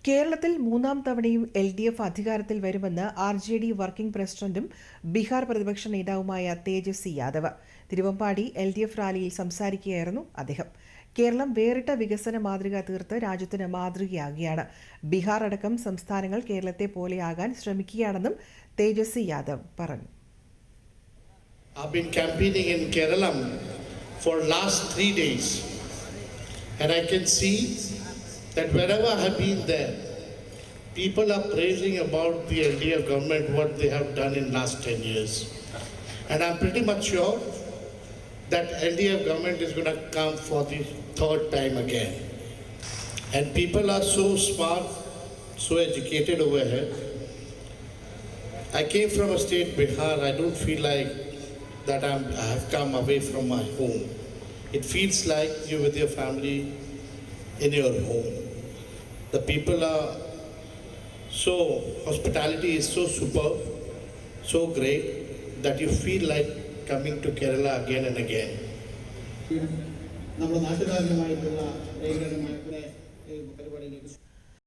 കേരളത്തിൽ മൂന്നാം തവണയും LDF അധികാരത്തിൽ വരുമെന്ന് RJD വർക്കിംഗ് പ്രസിഡന്റും ബീഹാർ പ്രതിപക്ഷ നേതാവുമായ തേജസ്വി യാദവ് തിരുവമ്പാടി LDF റാലിയിൽ സംസാരിക്കുകയായിരുന്നു അദ്ദേഹം. കേരളം വേറിട്ട വികസന മാതൃക തീർത്ത് രാജ്യത്തിന് മാതൃകയാകുകയാണ്. ബീഹാർ അടക്കം സംസ്ഥാനങ്ങൾ കേരളത്തെ പോലെയാകാൻ ശ്രമിക്കുകയാണെന്നും തേജസ്വി യാദവ് പറഞ്ഞു. I've been campaigning in Kerala for last 3 days and I can see that wherever I have been there, people are praising about the LDF government, what they have done in last 10 years. And I'm pretty much sure that LDF government is going to come for the third time again. And people are so smart, so educated over here. I came from a state, Bihar. I don't feel like that I have come away from my home. It feels like you're with your family in your home. The people are so, hospitality is so superb, so great that you feel like coming to Kerala again and again. നമ്മുടെ നാട്ടുകാരനുമായിട്ടുള്ള